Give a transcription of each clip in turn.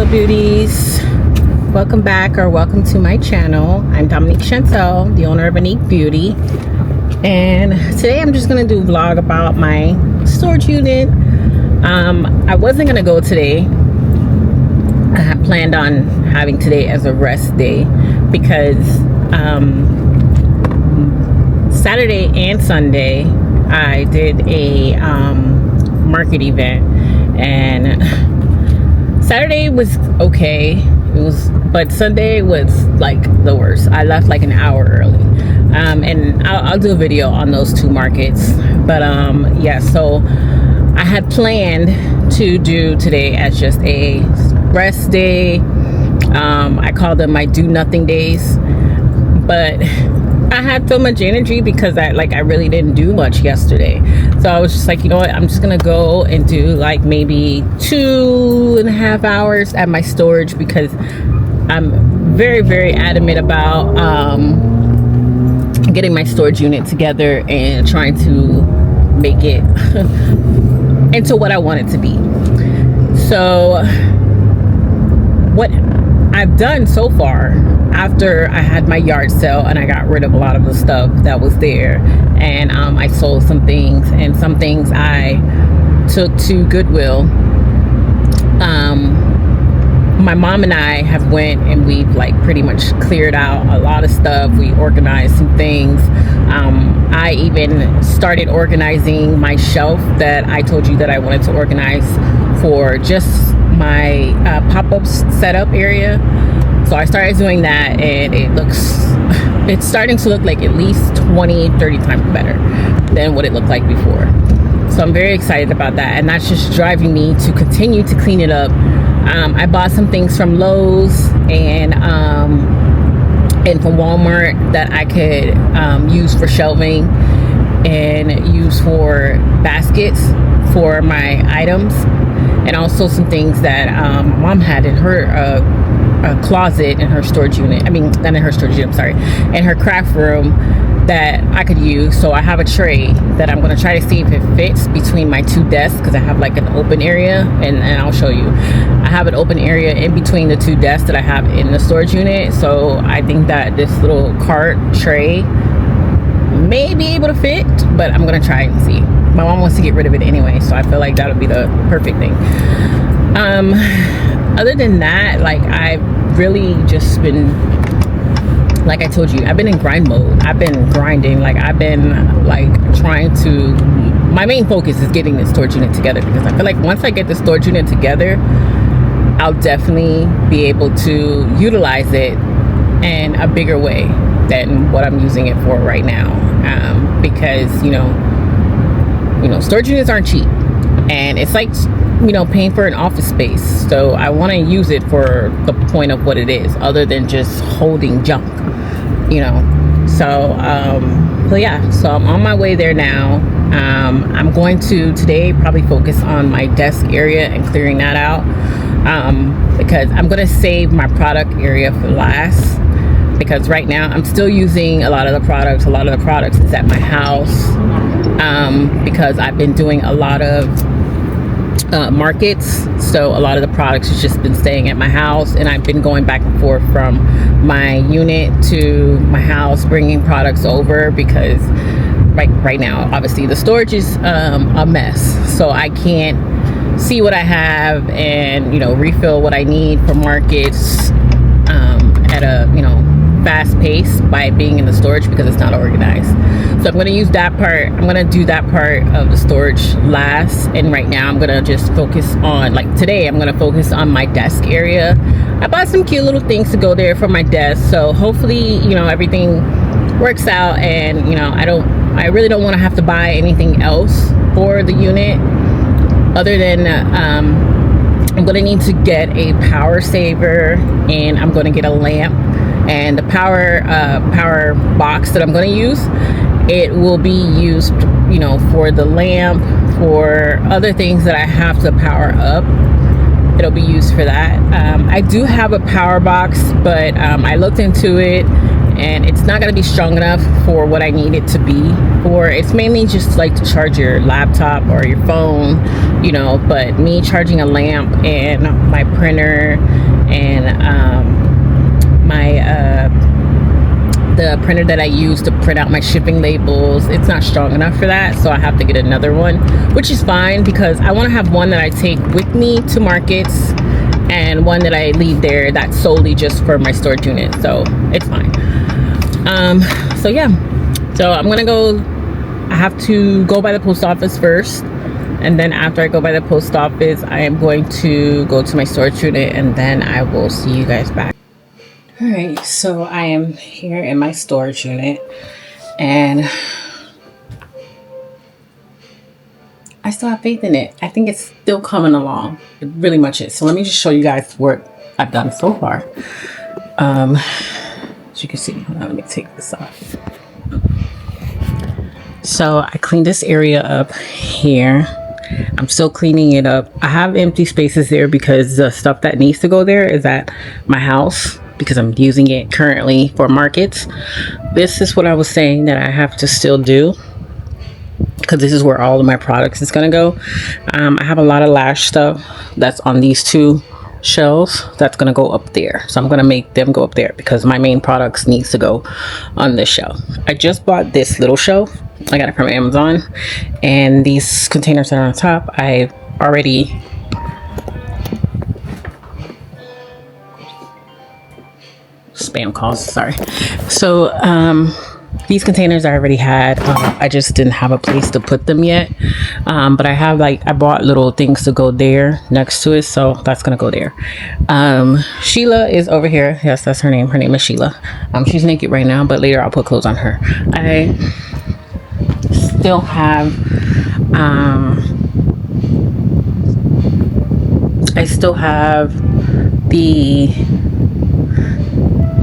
beauties, welcome back or welcome to my channel. I'm Dominique Chantel, the owner of Unique Beauty, and today I'm just going to do a vlog about my storage unit. I wasn't going to go today. I had planned on having today as a rest day because Saturday and Sunday I did a market event, and Saturday was okay, but Sunday was like the worst. I left like an hour early, and I'll do a video on those two markets. But yeah, so I had planned to do today as just a rest day. I call them my do nothing days, but I had so much energy because I really didn't do much yesterday. So I was just like, you know what, I'm just gonna go and do like maybe 2.5 hours at my storage, because I'm very, very adamant about getting my storage unit together and trying to make it into what I want it to be. So what I've done so far, after I had my yard sale and I got rid of a lot of the stuff that was there, and I sold some things, and some things I took to Goodwill. My mom and I have went and we've like pretty much cleared out a lot of stuff. We organized some things. I even started organizing my shelf that I told you that I wanted to organize for just my pop-up setup area. So I started doing that, and it's starting to look like at least 20-30 times better than what it looked like before. So I'm very excited about that, and that's just driving me to continue to clean it up. I bought some things from Lowe's and from Walmart that I could use for shelving and use for baskets for my items, and also some things that mom had in her a closet in her storage unit. I mean, not in her storage unit, I'm sorry, in her craft room that I could use. So I have a tray that I'm going to try to see if it fits between my two desks, because I have like an open area, and I'll show you. I have an open area in between the two desks that I have in the storage unit. So I think that this little cart tray may be able to fit, but I'm going to try and see. My mom wants to get rid of it anyway, so I feel like that'll be the perfect thing. Other than that, like, I've really just been, like I told you, I've been in grind mode. I've been grinding. Like, I've been like trying to, my main focus is getting the storage unit together, because I feel like once I get the storage unit together, I'll definitely be able to utilize it in a bigger way than what I'm using it for right now. Because you know, storage units aren't cheap, and it's like, you know, paying for an office space. So I want to use it for the point of what it is, other than just holding junk, you know. So but yeah, so I'm on my way there now. I'm going to today probably focus on my desk area and clearing that out, because I'm going to save my product area for last, because right now I'm still using a lot of the products. A lot of the products is at my house, because I've been doing a lot of markets. So a lot of the products has just been staying at my house, and I've been going back and forth from my unit to my house, bringing products over, because right now obviously the storage is a mess. So I can't see what I have and, you know, refill what I need for markets at a, you know, fast pace by being in the storage, because it's not organized. So I'm going to use that part. I'm going to do that part of the storage last, and right now I'm going to just focus on, like today, I'm going to focus on my desk area. I bought some cute little things to go there for my desk, so hopefully, you know, everything works out, and, you know, I really don't want to have to buy anything else for the unit, other than I'm going to need to get a power saver, and I'm going to get a lamp. And the power box that I'm going to use, it will be used, you know, for the lamp, for other things that I have to power up. It'll be used for that. I do have a power box, but I looked into it, and it's not going to be strong enough for what I need it to be for. It's mainly just like to charge your laptop or your phone, you know, but me charging a lamp and my printer and the printer that I use to print out my shipping labels, it's not strong enough for that, so I have to get another one, which is fine because I want to have one that I take with me to markets and one that I leave there that's solely just for my storage unit, so it's fine. So yeah, so I'm gonna go. I have to go by the post office first, and then after I go by the post office, I am going to go to my storage unit, and then I will see you guys back. All right, so I am here in my storage unit, and I still have faith in it. I think it's still coming along. It really much is. So let me just show you guys what I've done so far. As you can see, hold on, let me take this off. So I cleaned this area up here. I'm still cleaning it up. I have empty spaces there because the stuff that needs to go there is at my house because I'm using it currently for markets. This is what I was saying that I have to still do because this is where all of my products is going to go. I have a lot of lash stuff that's on these two shelves that's going to go up there, so I'm going to make them go up there because my main products needs to go on this shelf. I just bought this little shelf. I got it from Amazon, and these containers that are on top I already spam calls, sorry. So these containers I already had. I just didn't have a place to put them yet, but I have I bought little things to go there next to it, so that's gonna go there. Sheila is over here. Yes, that's her name. Her name is Sheila. She's naked right now, but later I'll put clothes on her. I still have the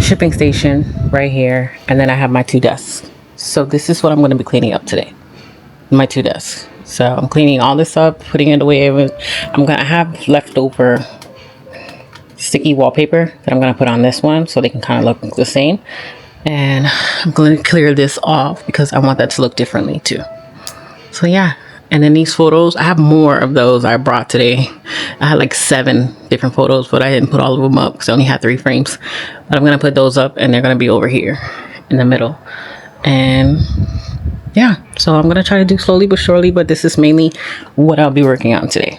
shipping station right here, and then I have my two desks. So this is what I'm going to be cleaning up today, my two desks. So I'm cleaning all this up, putting it away. I'm gonna have leftover sticky wallpaper that I'm gonna put on this one so they can kind of look the same, and I'm going to clear this off because I want that to look differently too. So yeah. And then these photos, I have more of those I brought today. I had like 7 different photos, but I didn't put all of them up because I only had 3 frames. But I'm going to put those up, and they're going to be over here in the middle. And yeah, so I'm going to try to do slowly but surely, but this is mainly what I'll be working on today.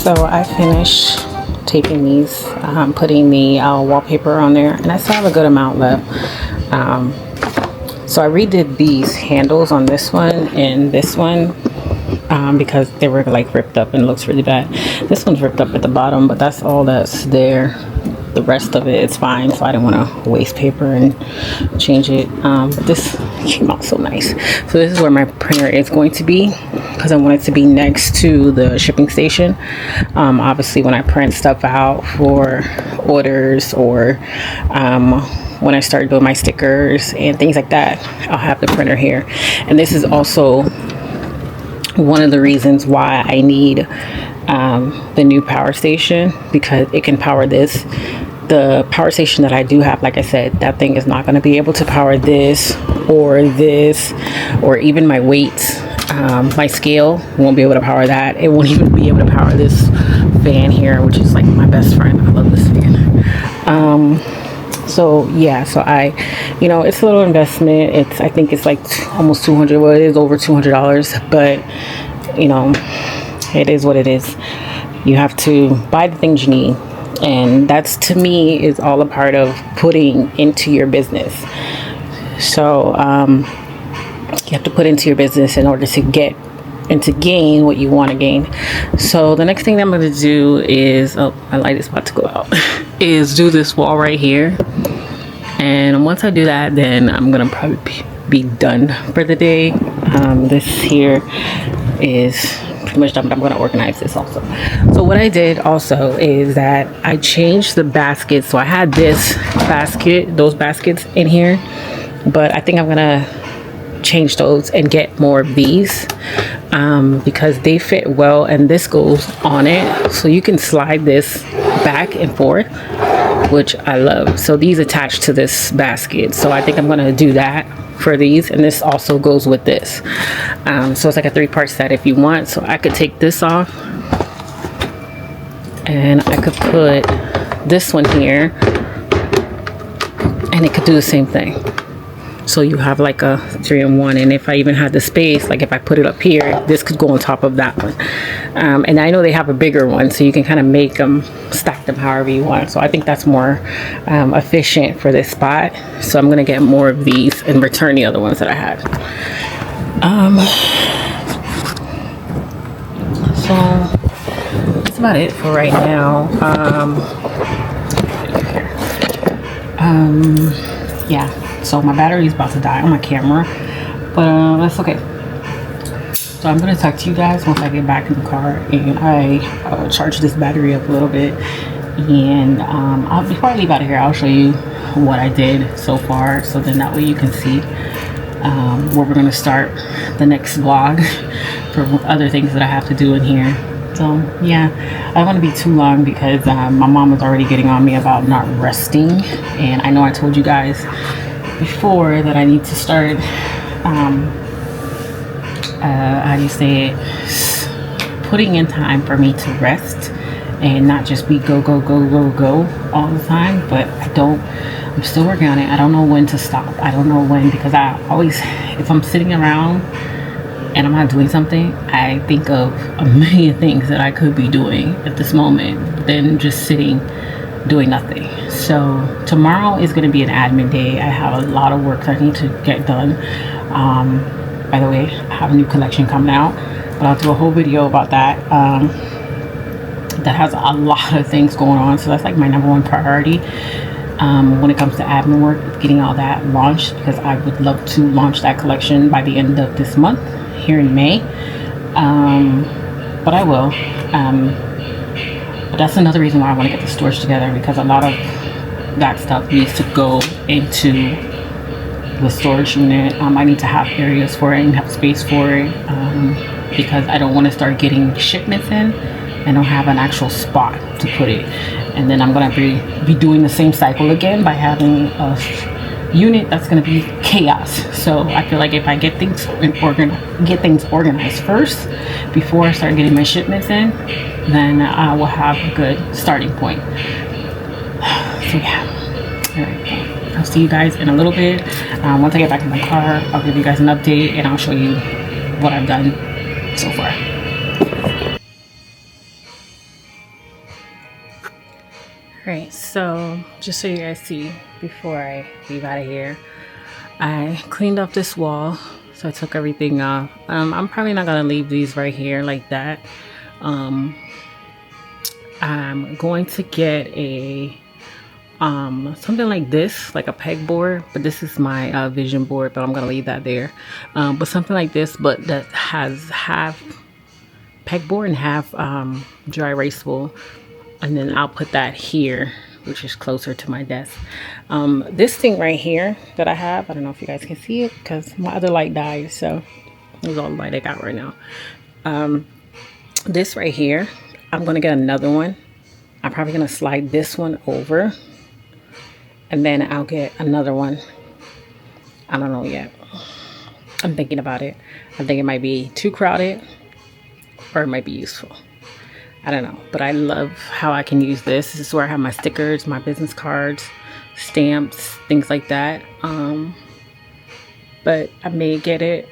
So I finished taping these, putting the wallpaper on there, and I still have a good amount left. So I redid these handles on this one and this one, because they were like ripped up and it looks really bad. This one's ripped up at the bottom, but that's all that's there. The rest of it is fine, so I didn't want to waste paper and change it. But this came out so nice. So this is where my printer is going to be, because I want it to be next to the shipping station. Obviously when I print stuff out for orders, or when I start doing my stickers and things like that, I'll have the printer here. And this is also one of the reasons why I need the new power station, because it can power this. The power station that I do have, like I said, that thing is not going to be able to power this, or even my weights. My scale won't be able to power that. It won't even be able to power this fan here, which is like my best friend. I love this fan. So yeah, so it's a little investment. I think it's like almost $200. Well, it is over $200, but it is what it is. You have to buy the things you need, and that's, to me, is all a part of putting into your business. So you have to put into your business in order to get and to gain what you want to gain. So the next thing that I'm going to do is, my light is about to go out, is do this wall right here. And once I do that, then I'm going to probably be done for the day. This here is pretty much done, but I'm going to organize this also. So what I did also is that I changed the baskets. So I had those baskets in here, but I think I'm going to change those and get more of these, because they fit well, and this goes on it, so you can slide this back and forth, which I love. So these attach to this basket, so I think I'm going to do that for these, and this also goes with this. So it's like a 3-part set if you want. So I could take this off, and I could put this one here, and it could do the same thing. So you have like a 3-in-1, and if I even had the space, like if I put it up here, this could go on top of that one. And I know they have a bigger one, so you can kind of make them, stack them however you want. So I think that's more efficient for this spot. So I'm gonna get more of these and return the other ones that I had. So that's about it for right now. Yeah. So my battery is about to die on my camera, but that's okay. So I'm gonna talk to you guys once I get back in the car and I charge this battery up a little bit. And before I leave out of here, I'll show you what I did so far, so then that way you can see where we're gonna start the next vlog for other things that I have to do in here. So yeah, I don't want to be too long, because my mom was already getting on me about not resting, and I know I told you guys before that I need to start how do you say it, putting in time for me to rest and not just be go all the time. But I'm still working on it. I don't know when to stop. I don't know when, because I always, if I'm sitting around and I'm not doing something, I think of a million things that I could be doing at this moment than just sitting doing nothing. So tomorrow is going to be an admin day. I have a lot of work that I need to get done. By the way, I have a new collection coming out, but I'll do a whole video about that. That has a lot of things going on, so that's like my #1 priority when it comes to admin work, getting all that launched, because I would love to launch that collection by the end of this month here in May. But I will. But that's another reason why I want to get the storage together, because a lot of that stuff needs to go into the storage unit. I need to have areas for it and have space for it, because I don't want to start getting shipments in and don't have an actual spot to put it. And then I'm going to be doing the same cycle again by having a unit that's going to be chaos. So I feel like if I get things organized first before I start getting my shipments in, then I will have a good starting point. So yeah, all right, I'll see you guys in a little bit. Once I get back in my car, I'll give you guys an update and I'll show you what I've done so far. So just so you guys see, before I leave out of here, I cleaned up this wall. So I took everything off. I'm probably not gonna leave these right here like that. I'm going to get a something like this, like a pegboard, but this is my vision board, but I'm gonna leave that there. But something like this, but that has half pegboard and half dry erasable, and then I'll put that here, which is closer to my desk. This thing right here that I have, I don't know if you guys can see it because my other light died, so this is all the light I got right now. This right here, I'm gonna get another one. I'm probably gonna slide this one over, and then I'll get another one. I don't know yet. I'm thinking about it. I think it might be too crowded, or it might be useful. I don't know, but I love how I can use this. This is where I have my stickers, my business cards, stamps, things like that. But I may get it.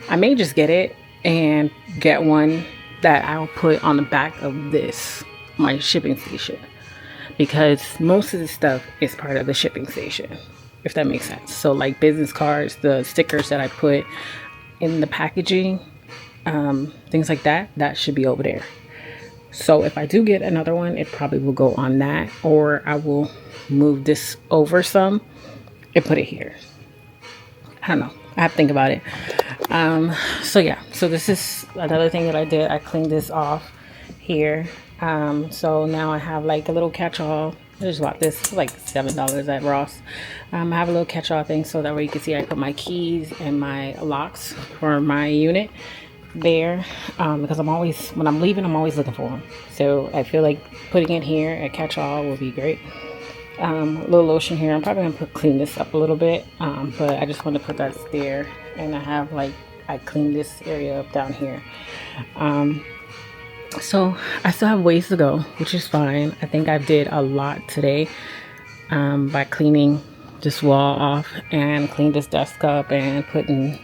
I may just get it and get one that I'll put on the back of this, my shipping station, because most of the stuff is part of the shipping station, if that makes sense. So like business cards, the stickers that I put in the packaging, things like that, that should be over there. So if I do get another one, it probably will go on that, or I will move this over some and put it here. I don't know, I have to think about it. So yeah, so this is another thing that I did. I cleaned this off here. So now I have like a little catch-all. I just bought this like $7 at Ross. I have a little catch-all thing, so that way you can see I put my keys and my locks for my unit there, because I'm always, when I'm leaving, I'm always looking for them. So I feel like putting it here at catch-all will be great. A little lotion here. I'm probably gonna clean this up a little bit, but I just want to put that there. And I have like, I cleaned this area up down here. So I still have ways to go, which is fine. I think I did a lot today by cleaning this wall off and cleaned this desk up and putting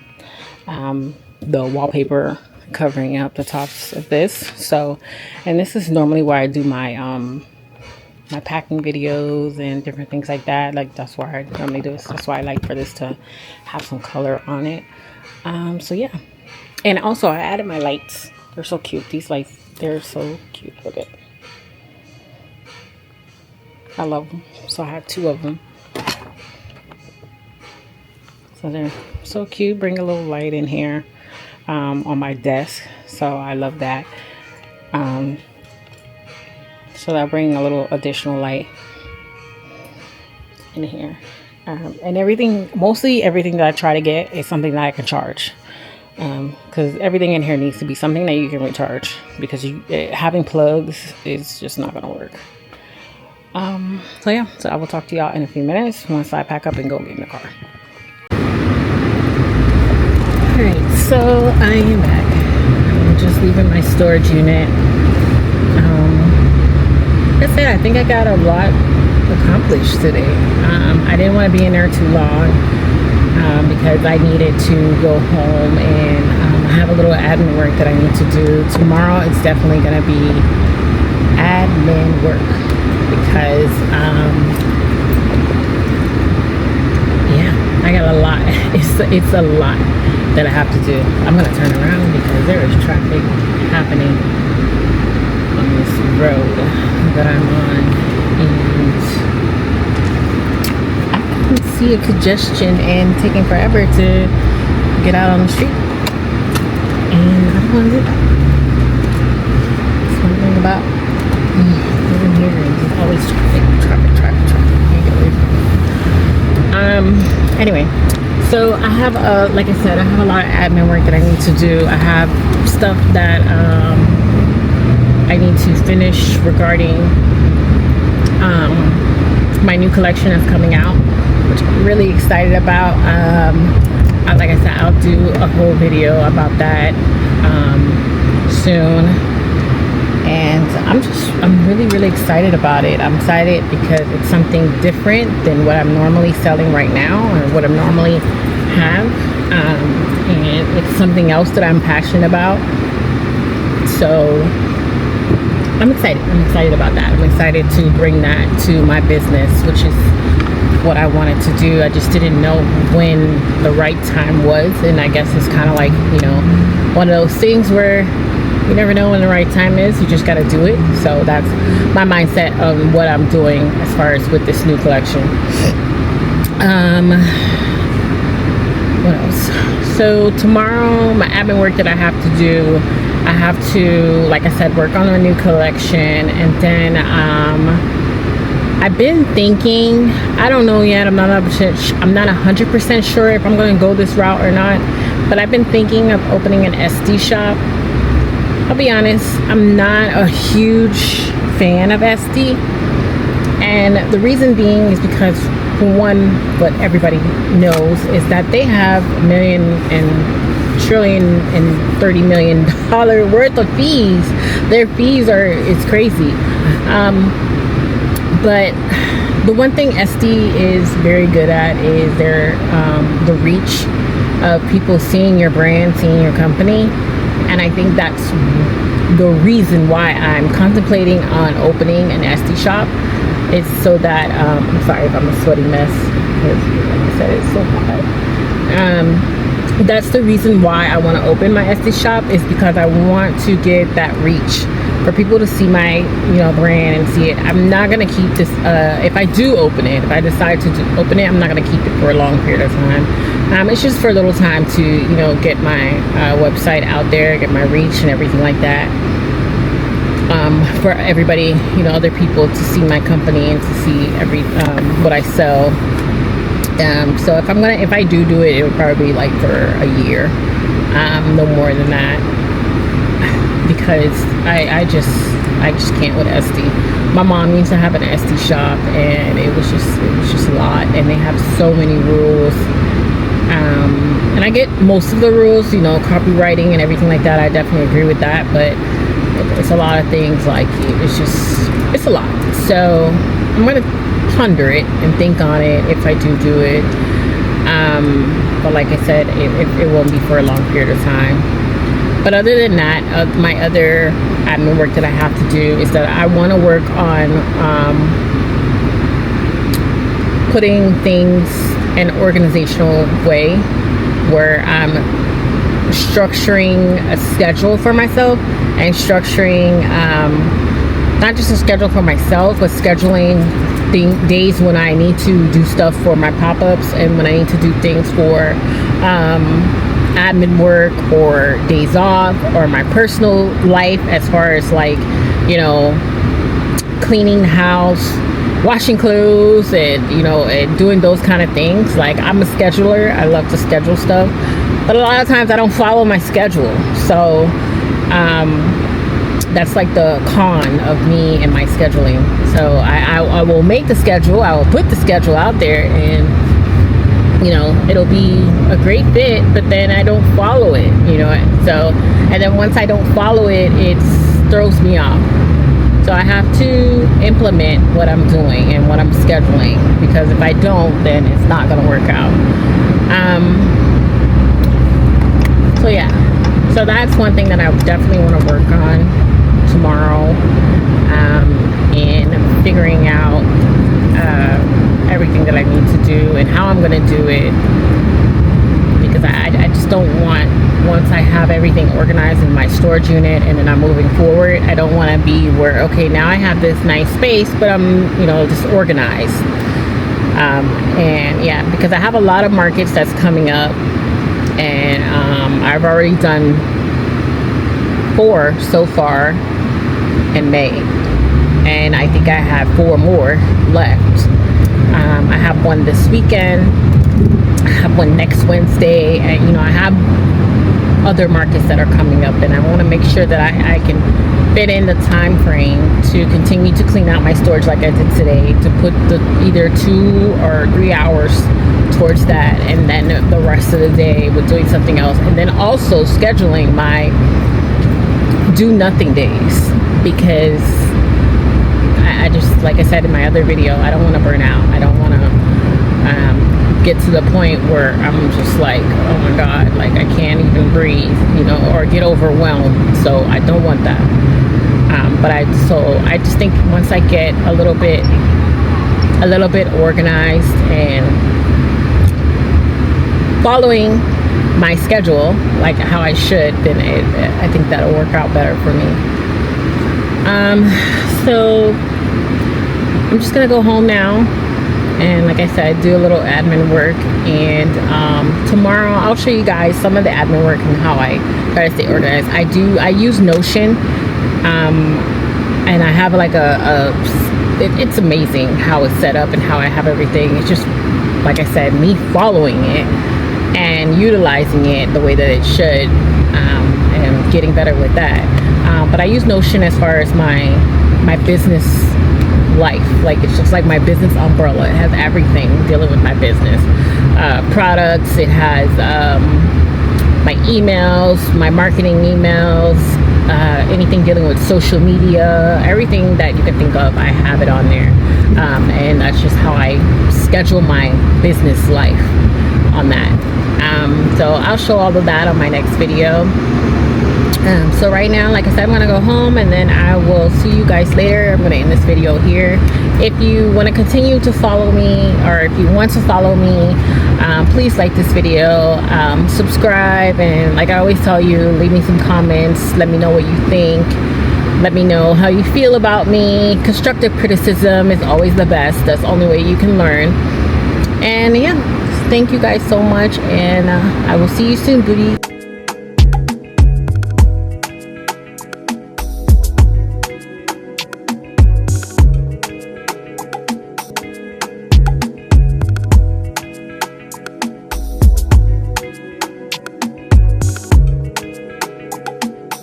the wallpaper, covering up the tops of this. So, and this is normally where I do my my packing videos and different things like that. Like that's why I normally do this. That's why I like for this to have some color on it. So yeah, and also I added my lights. They're so cute. These lights, they're so cute. Look at, I love them. So I have 2 of them. So they're so cute. Bring a little light in here on my desk. So I love that. So that bring a little additional light in here. And everything, mostly everything that I try to get is something that I can charge. Because everything in here needs to be something that you can recharge, because having plugs is just not going to work. So yeah, so I will talk to y'all in a few minutes once I pack up and go get in the car. Alright, so I am back. I'm just leaving my storage unit. Like I said, I think I got a lot accomplished today. I didn't want to be in there too long because I needed to go home and have a little admin work that I need to do. Tomorrow it's definitely going to be admin work because yeah, I got a lot. It's a lot that I have to do. I'm going to turn around because there is traffic happening on this road that I'm on, and I can see a congestion and taking forever to get out on the street, and I don't want to do that. That's one thing about living here, is there's always traffic. Can't get away from it. Anyway, so I have like I said, I have a lot of admin work that I need to do. I have stuff that I need to finish regarding my new collection that's coming out, which I'm really excited about. Like I said, I'll do a whole video about that soon, and I'm really excited about it. I'm excited because it's something different than what I'm normally selling right now, or what I normally have, and it's something else that I'm passionate about. So I'm excited about that. I'm excited to bring that to my business, which is what I wanted to do. I just didn't know when the right time was, and I guess it's kind of like, you know, one of those things where you never know when the right time is. You just got to do it. So that's my mindset on what I'm doing as far as with this new collection. What else? So tomorrow, my admin work that I have to do, I have to, like I said, work on a new collection, and then I've been thinking, I don't know yet, I'm not 100% sure if I'm going to go this route or not, but I've been thinking of opening an SD shop. I'll be honest, I'm not a huge fan of SD, and the reason being is because, one, what everybody knows is that they have $1 trillion and $30 million worth of fees. Their fees it's crazy. But the one thing SD is very good at is the reach of people seeing your brand, seeing your company. And I think that's the reason why I'm contemplating on opening an SD shop. It's so that, I'm sorry if I'm a sweaty mess, because like I said, it's so hot. That's the reason why I want to open my Etsy shop, is because I want to get that reach for people to see my, you know, brand and see it. I'm not going to keep this, if I do open it, if I decide to open it, I'm not going to keep it for a long period of time. It's just for a little time to, you know, get my website out there, get my reach and everything like that. For everybody, you know, other people to see my company and to see what I sell. So if I do it, it would probably be like for a year, no more than that, because I just can't with SD. My mom used to have an SD shop, and it was just a lot, and they have so many rules. And I get most of the rules, you know, copywriting and everything like that. I definitely agree with that, but it's a lot of things, like it's a lot. So I'm gonna ponder it and think on it if I do it. But like I said, it won't be for a long period of time. But other than that, my other admin work that I have to do is that I want to work on putting things in an organizational way, where I'm structuring a schedule for myself, and structuring not just a schedule for myself, but scheduling the days when I need to do stuff for my pop-ups, and when I need to do things for admin work, or days off, or my personal life, as far as, like, you know, cleaning the house, washing clothes, and, you know, and doing those kind of things. Like, I'm a scheduler. I love to schedule stuff, but a lot of times I don't follow my schedule. So that's like the con of me and my scheduling. So I will make the schedule, I will put the schedule out there, and, you know, it'll be a great fit, but then I don't follow it, you know. So, and then once I don't follow it, it throws me off. So I have to implement what I'm doing and what I'm scheduling, because if I don't, then it's not going to work out. So yeah, so that's one thing that I definitely want to work on tomorrow, in figuring out everything that I need to do and how I'm going to do it, because I just don't want, once I have everything organized in my storage unit and then I'm moving forward, I don't want to be where, okay, now I have this nice space, but I'm, you know, disorganized. And yeah, because I have a lot of markets that's coming up, and I've already done 4 so far in May, and I think I have 4 more left. I have one this weekend, I have one next Wednesday, and, you know, I have other markets that are coming up, and I want to make sure that I can fit in the time frame to continue to clean out my storage like I did today, to put either 2 or 3 hours towards that, and then the rest of the day with doing something else, and then also scheduling my do nothing days, because I just, like I said in my other video, I don't want to burn out. I don't want to get to the point where I'm just like, oh my God, like I can't even breathe, you know, or get overwhelmed. So I don't want that. But I just think once I get a little bit organized and following my schedule like how I should, then I think that'll work out better for me. So I'm just gonna go home now, and like I said, do a little admin work, and tomorrow I'll show you guys some of the admin work and how I try to stay organized. I use Notion, and I have like it's amazing how it's set up and how I have everything. It's just, like I said, me following it and utilizing it the way that it should, and getting better with that. But I use Notion as far as my business life. Like, it's just like my business umbrella. It has everything dealing with my business, products. It has my emails, my marketing emails, anything dealing with social media, everything that you can think of, I have it on there. And that's just how I schedule my business life on that. So I'll show all of that on my next video. So right now, like I said, I'm gonna go home, and then I will see you guys later. I'm gonna end this video here. If you want to continue to follow me, or if you want to follow me, please like this video, subscribe, and like I always tell you, leave me some comments. Let me know what you think. Let me know how you feel about me. Constructive criticism is always the best. That's the only way you can learn. And yeah, thank you guys so much, and I will see you soon, Beauty.